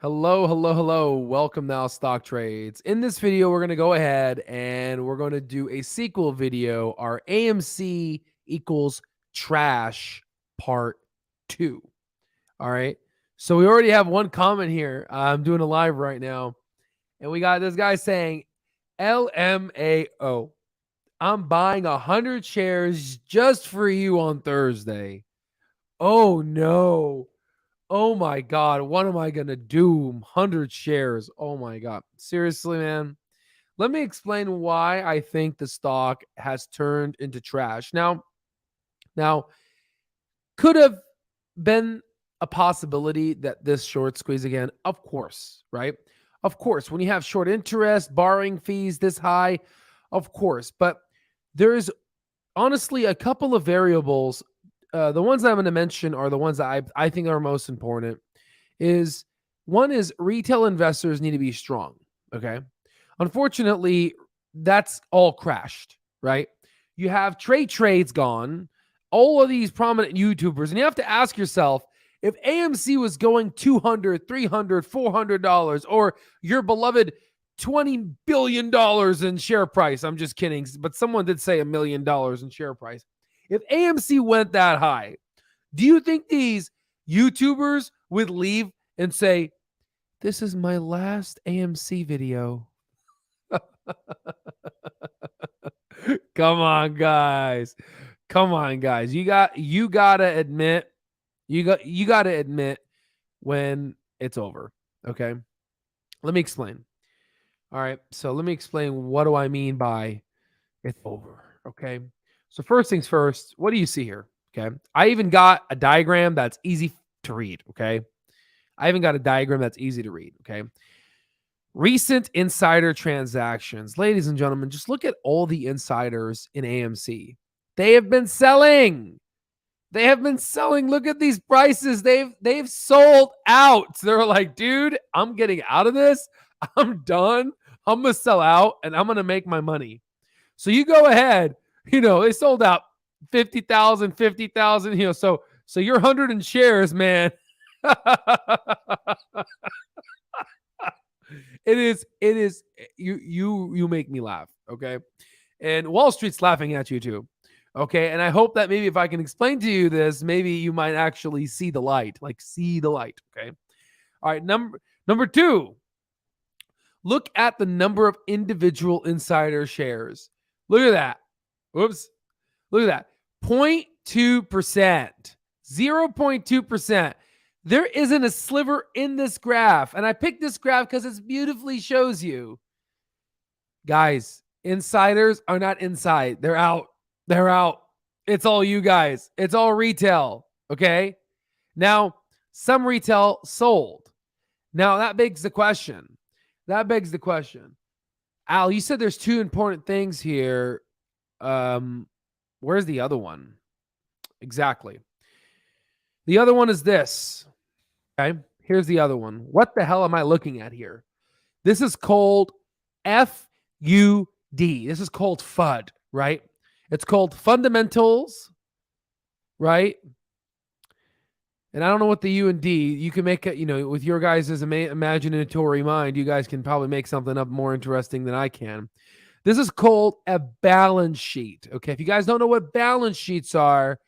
Hello, hello, hello. Welcome now, Stock Trades. In this video, we're going to go ahead and we're going to do a sequel video, our AMC equals trash part 2. All right. So we already have one comment here. I'm doing a live right now. And we got this guy saying, LMAO, I'm buying 100 shares just for you on Thursday. Oh, no. Oh my God, what am I going to do? 100 shares. Oh my God. Seriously, man. Let me explain why I think the stock has turned into trash. Now, could have been a possibility that this short squeeze again, of course, right? Of course, when you have short interest, borrowing fees this high, of course. But there's honestly a couple of variables. The ones that I'm going to mention are the ones that I think are most important. One is retail investors need to be strong. Okay. Unfortunately, that's all crashed, right? You have trades gone, all of these prominent YouTubers, and you have to ask yourself, if AMC was going $200, $300, $400, or your beloved $20 billion in share price, I'm just kidding, but someone did say $1 million in share price. If AMC went that high, do you think these YouTubers would leave and say, this is my last AMC video? Come on, guys. Come on, guys. You gotta admit, you gotta admit when it's over. Okay. Let me explain. All right. So let me explain what do I mean by it's over. Okay. So first things first, what do you see here? Okay. I even got a diagram that's easy to read. Okay. I even got a diagram that's easy to read. Okay. Recent insider transactions. Ladies and gentlemen, just look at all the insiders in AMC. They have been selling. They have been selling. Look at these prices. They've sold out. They're like, dude, I'm getting out of this. I'm done. I'm going to sell out and I'm going to make my money. So you go ahead, they sold out 50,000, so you're 100 in shares, man. It is you make me laugh, okay? And Wall Street's laughing at you too. Okay? And I hope that maybe if I can explain to you this, maybe you might actually see the light, okay? All right, number 2. Look at the number of individual insider shares. Look at that. Whoops. Look at that. 0.2%. 0.2%. There isn't a sliver in this graph. And I picked this graph because it beautifully shows you. Guys, insiders are not inside. They're out. They're out. It's all you guys. It's all retail. Okay? Now, some retail sold. Now, that begs the question. Al, you said there's 2 important things here. Where's the other one? Exactly. The other one is this. Okay, here's the other one. What the hell am I looking at here? This is called FUD. This is called FUD, right? It's called fundamentals, right? And I don't know what the U and D, you can make it, with your guys' imaginatory mind, you guys can probably make something up more interesting than I can. This is called a balance sheet. Okay. If you guys don't know what balance sheets are,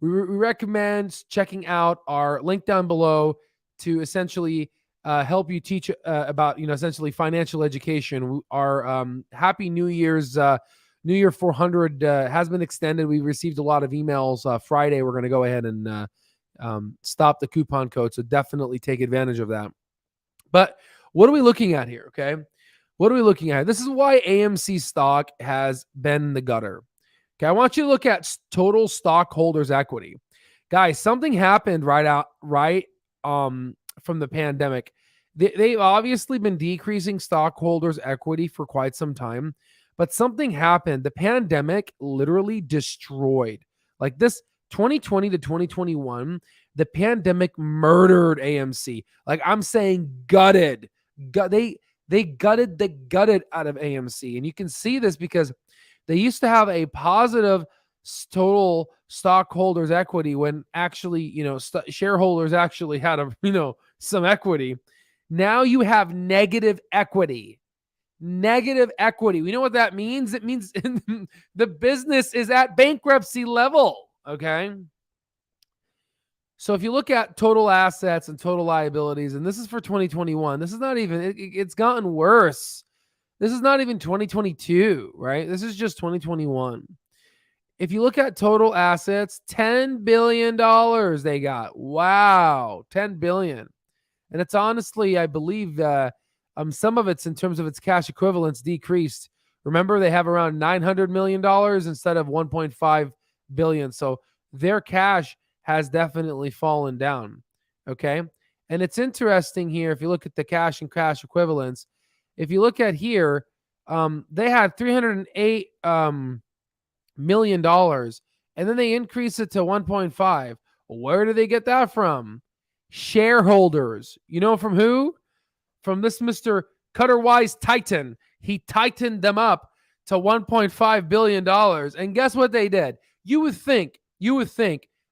we recommend checking out our link down below to essentially help you teach about, essentially financial education. Our Happy New Year's, New Year 400 has been extended. We received a lot of emails Friday. We're going to go ahead and stop the coupon code. So definitely take advantage of that. But what are we looking at here? Okay. What are we looking at? This is why AMC stock has been in the gutter. Okay. I want you to look at total stockholders equity. Guys, something happened from the pandemic. They've obviously been decreasing stockholders equity for quite some time, but something happened. The pandemic literally destroyed, like this 2020 to 2021, the pandemic murdered AMC. Like I'm saying gutted. They gutted the gutted out of AMC. And you can see this because they used to have a positive total stockholders equity when actually, shareholders actually had some equity. Now you have negative equity. Negative equity. We know what that means. It means the business is at bankruptcy level. Okay. So if you look at total assets and total liabilities, and this is for 2021, this is not even, it's gotten worse. This is not even 2022, right? This is just 2021. If you look at total assets, $10 billion they got. Wow, $10 billion. And it's honestly, I believe, some of it's in terms of its cash equivalents decreased. Remember, they have around $900 million instead of $1.5 billion. So their cash has definitely fallen down. Okay. And it's interesting here. If you look at the cash and cash equivalents, if you look at here, they had $308 million, and then they increase it to 1.5. Where do they get that from? Shareholders. You know from who? From this Mr. Cutterwise Titan. He tightened them up to $1.5 billion. And guess what they did? You would think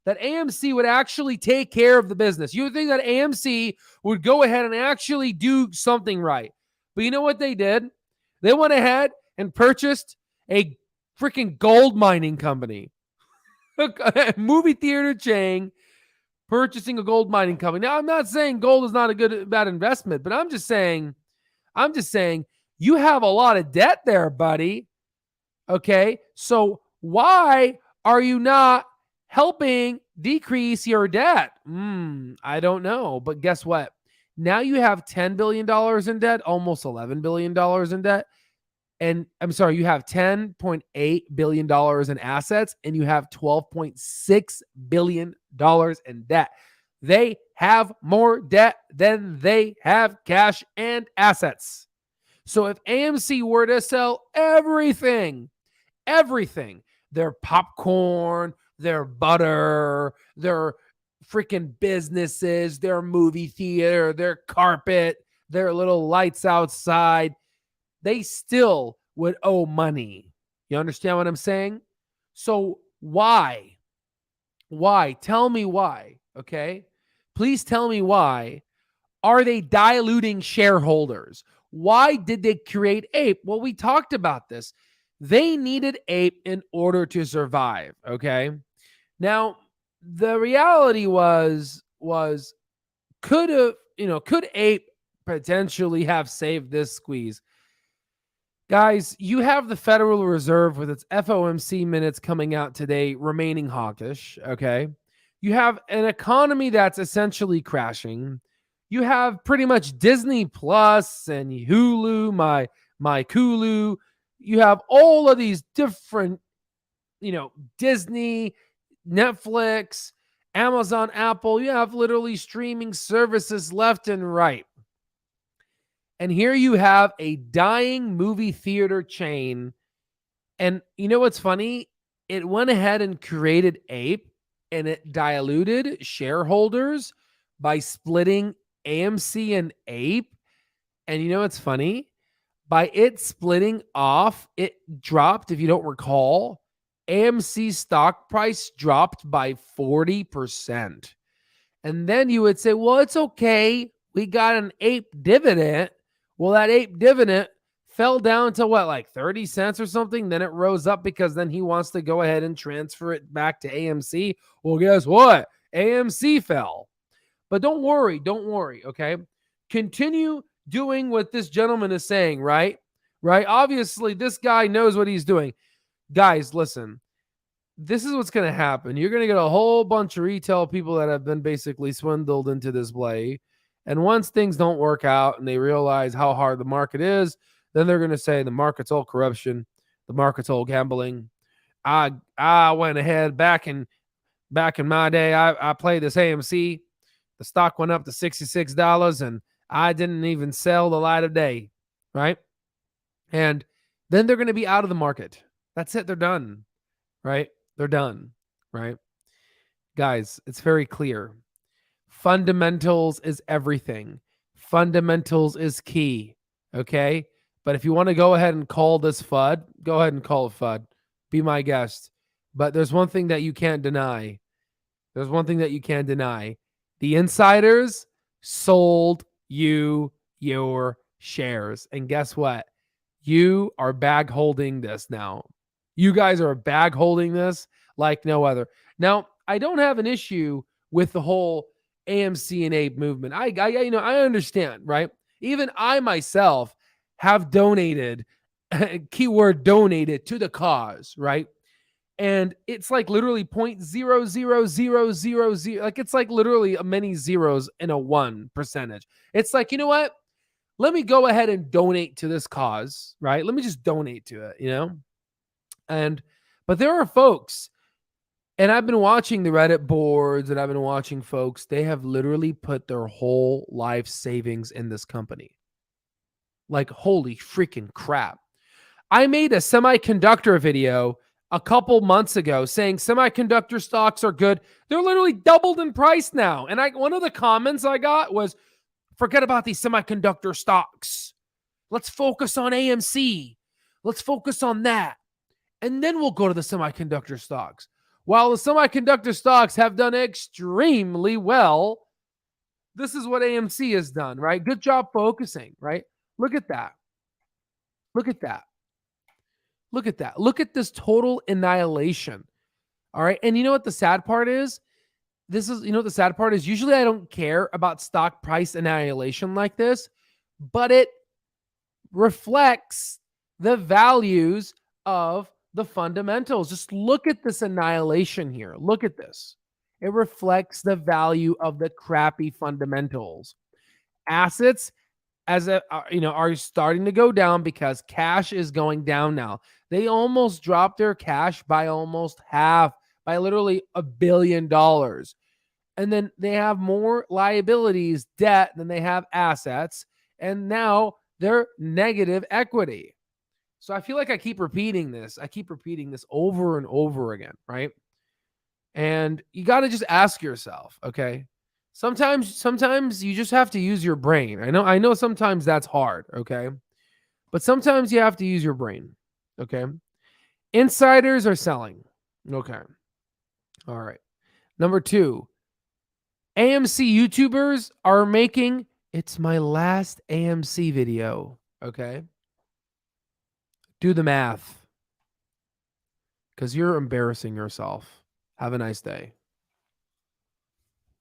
that AMC would actually take care of the business. You would think that AMC would go ahead and actually do something right. But you know what they did? They went ahead and purchased a freaking gold mining company. A movie theater chain purchasing a gold mining company. Now, I'm not saying gold is not a bad investment, but I'm just saying you have a lot of debt there, buddy. Okay, so why are you not helping decrease your debt? I don't know, but guess what? Now you have $10 billion in debt, almost $11 billion in debt. And I'm sorry, you have $10.8 billion in assets and you have $12.6 billion in debt. They have more debt than they have cash and assets. So if AMC were to sell everything, their popcorn, their butter, their freaking businesses, their movie theater, their carpet, their little lights outside, they still would owe money. You understand what I'm saying? So why? Why? Tell me why, okay? Please tell me why are they diluting shareholders? Why did they create Ape? Well, we talked about this. They needed Ape in order to survive, okay? Now, the reality was could Ape potentially have saved this squeeze? Guys, you have the Federal Reserve with its FOMC minutes coming out today remaining hawkish, okay? You have an economy that's essentially crashing. You have pretty much Disney Plus and Hulu, my Kulu. You have all of these different, Disney, Netflix, Amazon, Apple. You have literally streaming services left and right. And here you have a dying movie theater chain. And you know what's funny? It went ahead and created Ape and it diluted shareholders by splitting AMC and Ape. And you know what's funny? By it splitting off, it dropped, if you don't recall, AMC stock price dropped by 40%. And then you would say, well, it's okay. We got an Ape dividend. Well, that Ape dividend fell down to what, like 30 cents or something? Then it rose up because then he wants to go ahead and transfer it back to AMC. Well, guess what? AMC fell. But don't worry, okay? Continue doing what this gentleman is saying, right? Right? Obviously, this guy knows what he's doing. Guys, listen. This is what's going to happen. You're going to get a whole bunch of retail people that have been basically swindled into this play. And once things don't work out and they realize how hard the market is, then they're going to say the market's all corruption. The market's all gambling. I went ahead back in my day. I played this AMC. The stock went up to $66 and I didn't even sell the light of day. Right. And then they're going to be out of the market. That's it. They're done. Right. They're done. Right. Guys, it's very clear. Fundamentals is everything. Fundamentals is key. Okay. But if you want to go ahead and call this FUD, go ahead and call it FUD. Be my guest. But there's one thing that you can't deny. The insiders sold you your shares. And guess what? You are bag holding this now. You guys are bag holding this like no other. Now, I don't have an issue with the whole AMC and Ape movement. I understand, right? Even I myself have donated, keyword donated to the cause, right? And it's like literally 0.00000, like it's like literally many zeros in a 1%. It's like, you know what? Let me go ahead and donate to this cause, right? Let me just donate to it, but there are folks, and I've been watching the Reddit boards and I've been watching folks, they have literally put their whole life savings in this company. Like, holy freaking crap. I made a semiconductor video a couple months ago saying semiconductor stocks are good. They're literally doubled in price now. And one of the comments I got was, forget about these semiconductor stocks. Let's focus on AMC. Let's focus on that. And then we'll go to the semiconductor stocks. While the semiconductor stocks have done extremely well, this is what AMC has done, right? Good job focusing, right? Look at that. Look at that. Look at that. Look at this total annihilation. All right. And you know what the sad part is? The sad part is usually I don't care about stock price annihilation like this, but it reflects the values of the fundamentals. Just look at this annihilation here. Look at this. It reflects the value of the crappy fundamentals. Assets are starting to go down because cash is going down now. They almost dropped their cash by almost half, by literally $1 billion. And then they have more liabilities, debt, than they have assets. And now they're negative equity. So I feel like I keep repeating this. I keep repeating this over and over again, right? And you got to just ask yourself, okay? Sometimes you just have to use your brain. I know sometimes that's hard, okay? But sometimes you have to use your brain, okay? Insiders are selling. Okay. All right. Number 2, AMC YouTubers are making, it's my last AMC video, okay? Do the math, because you're embarrassing yourself. Have a nice day.